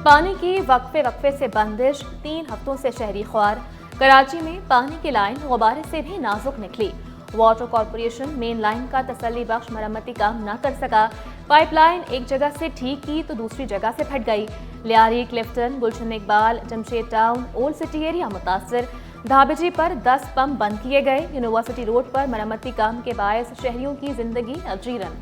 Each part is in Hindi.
पानी की वक्फे वक्फे से बंदिश, 3 हफ्तों से शहरी ख्वार। कराची में पानी की लाइन गुब्बारे से भी नाजुक निकली। वाटर कॉरपोरेशन मेन लाइन का तसल्ली बख्श मरम्मती काम न कर सका। पाइपलाइन एक जगह से ठीक की तो दूसरी जगह से फट गई। Lyari, Clifton, Gulshan Iqbal, Jamshed town, old city area मुतासर। धाबेजी पर 10 पंप बंद किए गए। यूनिवर्सिटी रोड पर मरम्मती काम के बायस शहरियों की जिंदगी अजीरन।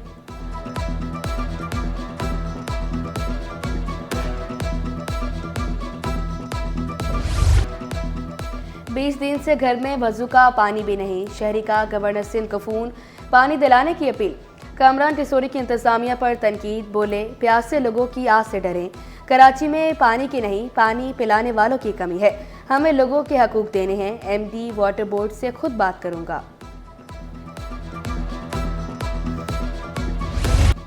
बीस दिन से घर में वजू का पानी भी नहीं। शहरी का गवर्नर सिंध को फोन, पानी दिलाने की अपील। कामरान टिसोरी की इंतजामिया पर तनकीद, बोले प्यासे लोगों की आस से डरें। कराची में पानी की नहीं, पानी पिलाने वालों की कमी है। हमें लोगों के हकूक देने हैं। एमडी वाटर बोर्ड से खुद बात करूंगा।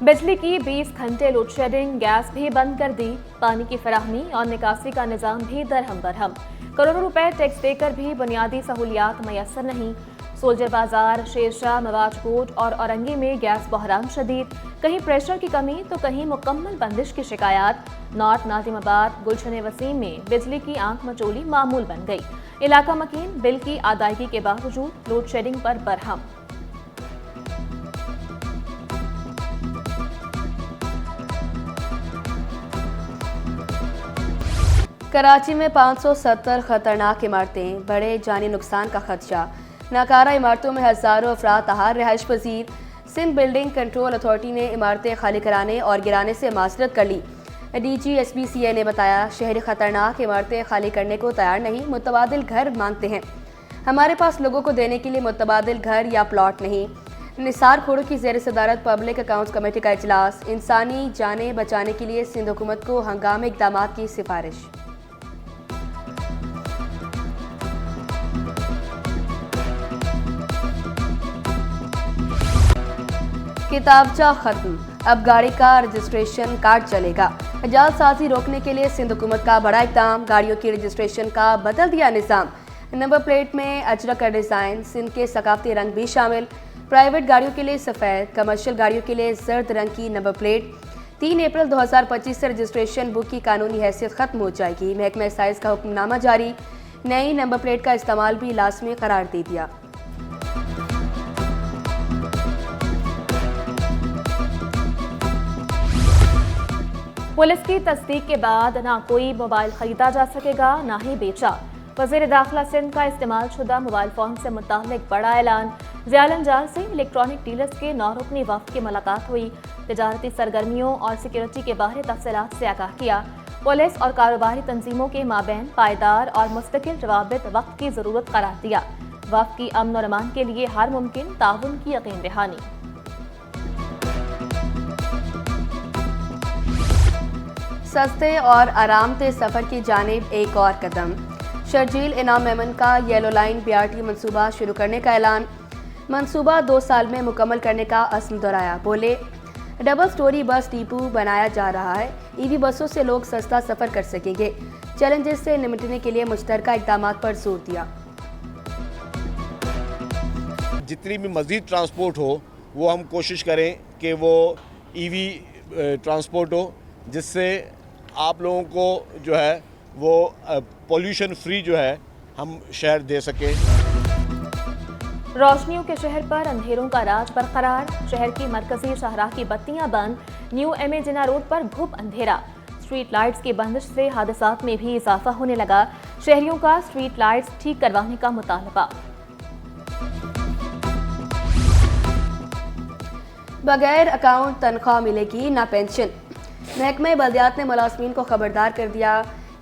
बिजली की 20 घंटे लोड शेडिंग, गैस भी बंद कर दी। पानी की फराहमी और निकासी का निजाम भी दरहम बरहम। करोड़ों रुपए टैक्स देकर भी बुनियादी सहूलियात मैसर नहीं। सोल्जर बाजार, शेरशाह, मवाज कोट और औरंगी में गैस बहरान शदीद। कहीं प्रेशर की कमी तो कहीं मुकम्मल बंदिश की शिकायत। नॉर्थ नाजिमाबाद, गुलशन वसीम में बिजली की आंख मचोली मामूल बन गई। इलाका मकीन, बिल की अदायगी के बावजूद लोड शेडिंग पर बरहम। कराची में 570 खतरनाक इमारतें, बड़े जानी नुकसान का खदशा। नाकारा इमारतों में हजारों अफराद तहार रिहाइश पजीर। सिंध बिल्डिंग कंट्रोल अथॉरिटी ने इमारतें खाली कराने और गिराने से माजरत कर ली। DGSBCA ने बताया, शहरी खतरनाक इमारतें खाली करने को तैयार नहीं, मुतबादिल घर मांगते हैं। हमारे पास लोगों को देने के लिए मुतबादिल घर या प्लॉट नहीं। निसार खोड़ो की ज़ेर सदारत पब्लिक अकाउंट्स कमेटी का इजलास। इंसानी जानें बचाने के लिए सिंध हुकूमत को हंगामी इक़दाम की सिफारिश। किताबचा खत्म, अब गाड़ी का रजिस्ट्रेशन कार्ड चलेगा। जालसाजी रोकने के लिए सिंध हुकूमत का बड़ा इक़दाम। गाड़ियों की रजिस्ट्रेशन का बदल दिया निज़ाम। नंबर प्लेट में अजरक का डिज़ाइन, सिंध के सकाफती रंग भी शामिल। प्राइवेट गाड़ियों के लिए सफ़ेद, कमर्शियल गाड़ियों के लिए जर्द रंग की नंबर प्लेट। 3 अप्रैल 2025 से रजिस्ट्रेशन बुक की कानूनी हैसियत खत्म हो जाएगी। महकमा एक्साइज का हुक्मनामा जारी। नई नंबर प्लेट का इस्तेमाल भी लाजमी करार दे दिया। पुलिस की तस्दीक के बाद ना कोई मोबाइल खरीदा जा सकेगा, ना ही बेचा। वज़ीर दाखिला सिंध का इस्तेमाल शुदा मोबाइल फ़ोन से मुताल्लिक बड़ा ऐलान। ज़ियालंजाल से इलेक्ट्रॉनिक डीलर्स के 9 रुकनी वफ़द की मुलाकात हुई। तिजारती सरगर्मियों और सिक्योरिटी के बारे तफसीलात से आगाह किया। पुलिस और कारोबारी तंजीमों के माबैन पायदार और मुस्तकिल रवाबित वक्त की ज़रूरत करार दिया। वफ़द की अमन और अमान के लिए हर मुमकिन ताउन की यकीन दहानी। सस्ते और आरामदह सफ़र की जानिब एक और कदम। शर्जील इनाम मेमन का येलो लाइन BRT मनसूबा शुरू करने का ऐलान। मनसूबा 2 साल में मुकम्मल करने का अज़्म दोहराया। बोले डबल स्टोरी बस डिपो बनाया जा रहा है। EV बसों से लोग सस्ता सफ़र कर सकेंगे। चैलेंजेस से निपटने के लिए मुश्तरका इक़दामात पर जोर दिया। जितनी भी मज़ीद ट्रांसपोर्ट हो वो हम कोशिश करें कि वो EV ट्रांसपोर्ट हो, जिससे आप लोगों को जो है वो पोल्यूशन फ्री जो है हम शहर दे सकें। रोशनियों के शहर पर अंधेरों का राज बरकरार। शहर की मरकजी शाहराह की बत्तियां बंद। न्यू MA जिना रोड पर घुप अंधेरा। स्ट्रीट लाइट्स की बंदिश से हादसात में भी इजाफा होने लगा। शहरियों का स्ट्रीट लाइट्स ठीक करवाने का मुतालबा। बगैर अकाउंट तनख्वाह मिलेगी ना पेंशन। महकमा बल्दियात ने मुलाजमीन को खबरदार कर दिया,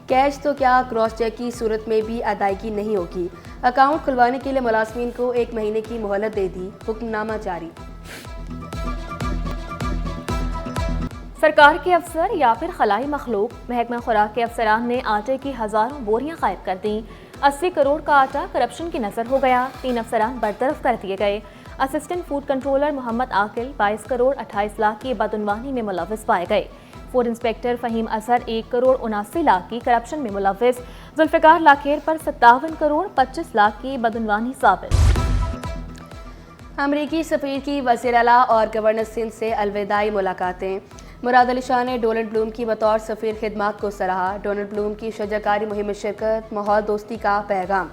कैश तो क्या क्रॉस चेक की सूरत में भी अदायगी नहीं होगी। अकाउंट खुलवाने के लिए मुलाजमीन को 1 महीने की मोहलत दे दी। हुक्मनामा जारी। सरकार के अफसर या फिर खलाई मखलूक। महकमा खुराक के अफसरान ने आटे की हजारों बोरियां गायब कर दी। 80 करोड़ का आटा करप्शन की नजर हो गया। 3 अफसरान बरतरफ कर दिए गए। असिस्टेंट फूड कंट्रोलर मोहम्मद आकिल 22 करोड़ 28 लाख की बदउनवानी में मुलव्वस पाए गए। फूड इंस्पेक्टर फहीम अजहर 1 करोड़ 79 लाख की करप्शन में मुलव्वस। जुल्फिकार लाखेर पर 57 करोड़ 25 लाख की बदउनवानी साबित। अमरीकी सफीर की वज़ीर आला और गवर्नर सिंध से अलविदाई मुलाकातें। मुराद अली शाह ने डोनाल्ड ब्लूम की बतौर सफ़ीर खिदमत को सराहा। डोनाल्ड ब्लूम की शजाकारी मुहिम में शिरकत, माहौल दोस्ती का पैगाम।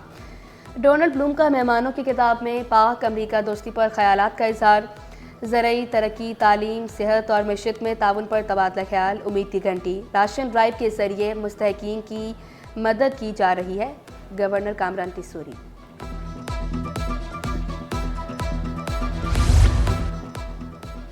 डोनाल्ड ब्लूम का मेहमानों की किताब में पाक अमरीका दोस्ती पर ख्यालात का इजहार। ज़राई तरक्की, तालीम, सेहत और मैशत में ताउन पर तबादला ख्याल। उम्मीद की घंटी, राशन ड्राइव के जरिए मुस्तहकीन की मदद की जा रही है। गवर्नर कामरान तिसूरी।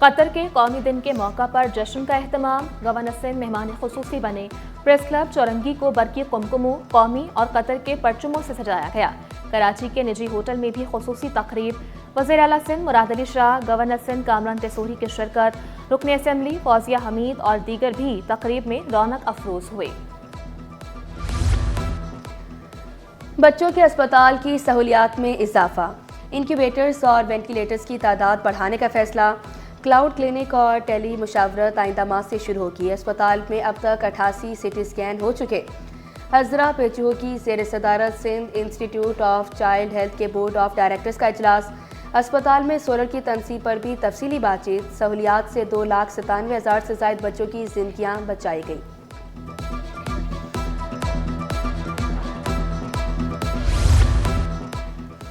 कतर के कौमी दिन के मौका पर जश्न का एहतमाम। गवर्नर सिंध मेहमान खुसूसी बने। प्रेस क्लब चौरंगी को बरकी कुमकुमों, कौमी और कतर के परचमों से सजाया गया। कराची के निजी होटल में भी खुसूसी तकरीब। वज़ीर आला सिंध मुराद अली शाह, गवर्नर सिंध कामरान तिसूरी की शिरकत। रुकन असम्बली फौजिया हमीद और दीगर भी तकरीब में रौनक अफरोज हुए। बच्चों के अस्पताल की सहूलियात में इजाफा। इंक्यूबेटर्स और वेंटिलेटर्स की तादाद बढ़ाने का फैसला। क्लाउड क्लिनिक और टेली मुशावरत आइंदा माह से शुरू होगी। अस्पताल में अब तक 88 सिटी स्कैन हो चुके। हजरा पेचुहो की ज़ेर सदारत Sindh institute of child health के बोर्ड ऑफ डायरेक्टर्स का इजलास। अस्पताल में सोलर की तनसीब पर भी तफसीली बातचीत। सहूलियात से 2,97,000 से ज़ायद बच्चों की जिंदगियां बचाई गई।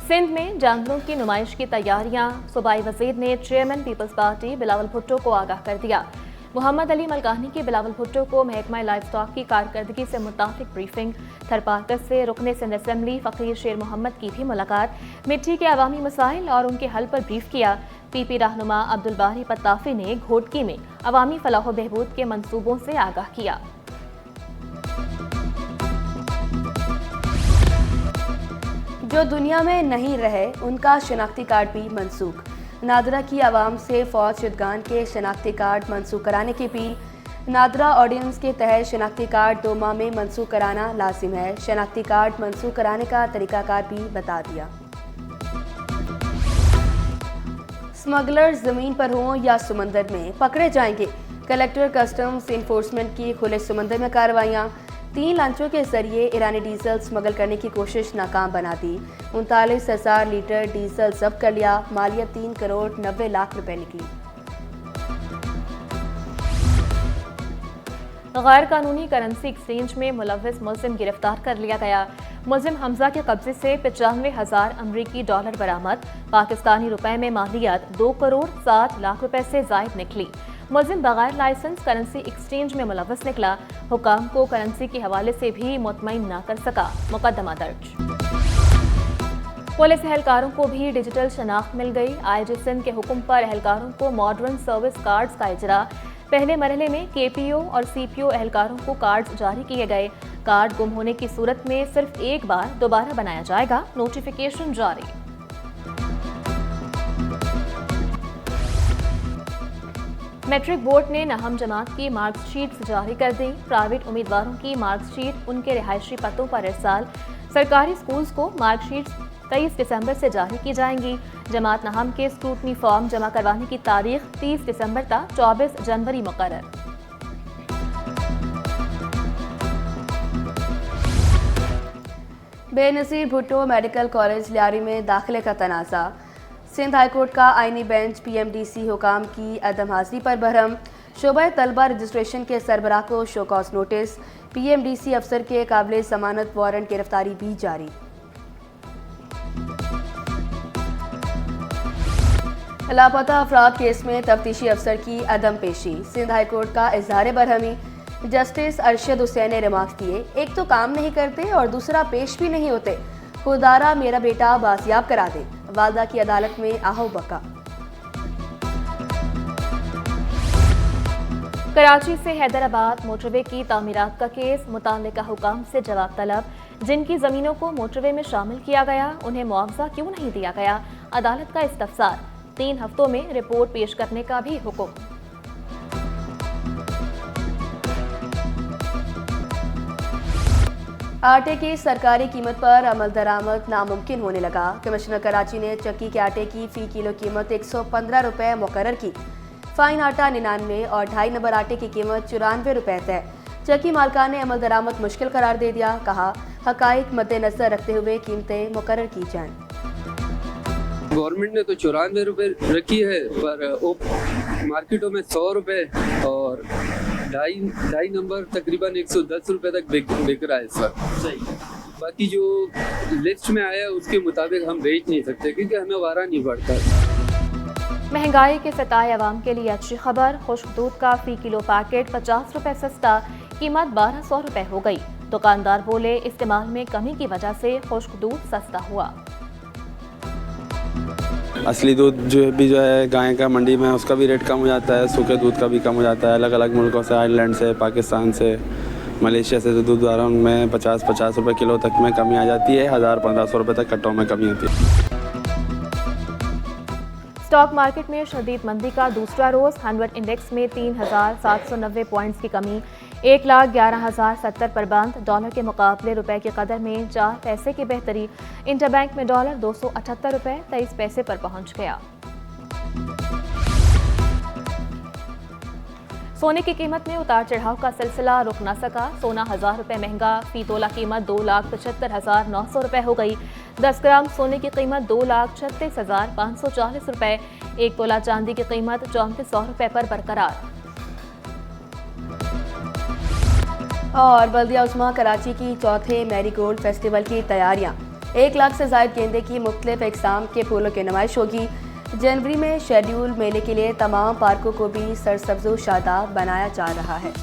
सिंध में जानवरों की नुमाइश की तैयारियां। सूबाई वजीर ने चेयरमैन पीपल्स पार्टी बिलावल भुट्टो को आगाह कर दिया। मोहम्मद अली मलकानी की बिलावल भुट्टो को महकमा लाइफ स्टॉक की कारकर्दगी से मुताबिक ब्रीफिंग। थरपारकर से रुकने सिंध असम्बली फ़कीर शेर मोहम्मद की भी मुलाकात। मिट्टी के अवामी मसाइल और उनके हल पर ब्रीफ किया। पीपी रहनुमा अब्दुल बारी पत्ताफी ने घोटकी में अवामी फलाह बहबूद के मंसूबों से आगाह किया। जो दुनिया में नहीं रहे उनका शनाख्ती कार्ड भी मनसूख। नादरा की आवाम से फौज शुदगान के शनाख्ती कार्ड मनसूख कराने की अपील। नादरा ऑर्डिनेंस के तहत शनाख्ती कार्ड 2 माह में मनसूख कराना लाजिम है। शनाख्ती कार्ड मनसूख कराने का तरीकाकार भी बता दिया। स्मगलर जमीन पर हों या समंदर में पकड़े जाएंगे। कलेक्टर कस्टम्स इन्फोर्समेंट की खुले समंदर में कार्रवाइयाँ। 3 लांचों के जरिए ईरानी डीजल स्मगल करने की कोशिश नाकाम बना दी। 39,000 लीटर डीजल जब्त कर लिया। मालियत 3 करोड़ 90 लाख रुपए निकली। गैर कानूनी करेंसी एक्सचेंज में मुलव्विस मुलजिम गिरफ्तार कर लिया गया। मुलजिम हमजा के कब्जे से 95,000 अमरीकी डॉलर बरामद। पाकिस्तानी रुपए में मालियत 2 करोड़ 60 लाख रुपए से जायद निकली। मुलजिम बगैर लाइसेंस करेंसी एक्सचेंज में मुलव्वस निकला। हुकाम को करेंसी के हवाले से भी मुतमईन न कर सका। मुकदमा दर्ज। पुलिस एहलकारों को भी डिजिटल शनाख्त मिल गई। आईजी सिंध के हुक्म पर एहलकारों को मॉडर्न सर्विस कार्ड्स का इजरा। पहले मरहले में केपीओ और सीपीओ एहलकारों को कार्ड्स जारी किए गए। कार्ड गुम होने की सूरत में सिर्फ एक बार दोबारा बनाया जाएगा। नोटिफिकेशन जारी। मैट्रिक बोर्ड ने नहम जमात की मार्कशीट जारी कर दी। प्राइवेट उम्मीदवारों की मार्कशीट उनके रिहायशी पतों पर इरसाल। सरकारी स्कूल्स को मार्कशीट 23 दिसंबर से जारी की जाएंगी। जमात नहम के स्क्रूटनी फॉर्म जमा करवाने की तारीख 30 दिसंबर तक 24 जनवरी मुकर्रर। बेनज़ीर भुट्टो मेडिकल कॉलेज लियारी में दाखिले का तनाज़ा। सिंध हाईकोर्ट का आईनी बेंच पीएमडीसी हुकाम की अदम हाजिरी पर बरहम। शोबा तलबा रजिस्ट्रेशन के सरबराह को शोकॉज नोटिस। पीएमडीसी अफसर के काबिल जमानत वारंट गिरफ्तारी भी जारी। लापता अफराद केस में तफ्तीशी अफसर की अदम पेशी। सिंध हाईकोर्ट का इजहार बरहमी। जस्टिस अरशद हुसैन ने रिमार्क दिए, एक तो काम नहीं करते और दूसरा पेश भी नहीं होते। खुदारा मेरा बेटा बाजियाब करा दे। वालदा की अदालत में आहो बका। कराची से हैदराबाद मोटरवे की तामीरात का केस। मुताल्लिका हुकाम से जवाब तलब। जिनकी जमीनों को मोटरवे में शामिल किया गया उन्हें मुआवजा क्यों नहीं दिया गया। अदालत का इस्तफसार। 3 हफ्तों में रिपोर्ट पेश करने का भी हुक्म। आटे की सरकारी कीमत पर अमल दरामद नामुमकिन होने लगा। कमिश्नर कराची ने चक्की के आटे की फी किलो कीमत 115 रुपये मुकर्रर की। फाइन आटा 99 और 2.5 नंबर आटे की कीमत 94 रुपये तय। चक्की मालकान ने अमल दरामद मुश्किल करार दे दिया। कहा, हकाइक मद्देनजर रखते हुए कीमतें मुकर्रर की जाएं। गवर्नमेंट ने तो 94 रुपये रखी है, पर मार्केटों में 100 रुपये और ढाई नंबर तकरीबन 110 रुपये तक बिक रहा है इस वक्त। सही। बाकी जो लिस्ट में आया उसके मुताबिक हम बेच नहीं सकते क्योंकि हमें वारा नहीं पड़ता। महंगाई के सताए अवाम के लिए अच्छी खबर, खुश्क दूध का फी किलो पैकेट 50 रुपए सस्ता, कीमत 1200 रुपए हो गई। दुकानदार बोले इस्तेमाल में कमी की वजह से खुश्क दूध सस्ता हुआ। असली दूध जो है गाय का मंडी में उसका भी रेट कम हो जाता है, सूखे दूध का भी कम हो जाता है। अलग अलग मुल्कों से, आयरलैंड से, पाकिस्तान से, मलेशिया से दूध आ रहा है, उनमें 50 रुपये किलो तक में कमी आ जाती है। 1000-1500 रुपये तक कट्टों में कमी होती है। स्टॉक मार्केट में शदीद मंदी का दूसरा रोज, 100 इंडेक्स में 3790 पॉइंट्स की कमी, 1,11,070 पर बंद। डॉलर के मुकाबले रुपए की कदर में 4 पैसे की बेहतरी। इंटरबैंक में डॉलर 278 रुपए 23 पैसे पर पहुंच गया। सोने की कीमत में उतार चढ़ाव का सिलसिला रुक न सका। सोना 1000 रुपए महंगा, फी तोला कीमत 2,75,900 रुपए हो गई। 10 ग्राम सोने की कीमत 2,36,540 रुपए। 1 तोला चांदी की कीमत 3400 रुपए पर बरकरार। और बल्दिया उस्मा कराची की चौथे मैरीगोल्ड फेस्टिवल की तैयारियां। 1 लाख से ज़ायद गेंदे की मुख्तलिफ इक़साम के फूलों की नुमाइश होगी। जनवरी में शेड्यूल मेले के लिए तमाम पार्कों को भी सरसब्ज़ शादाब बनाया जा रहा है।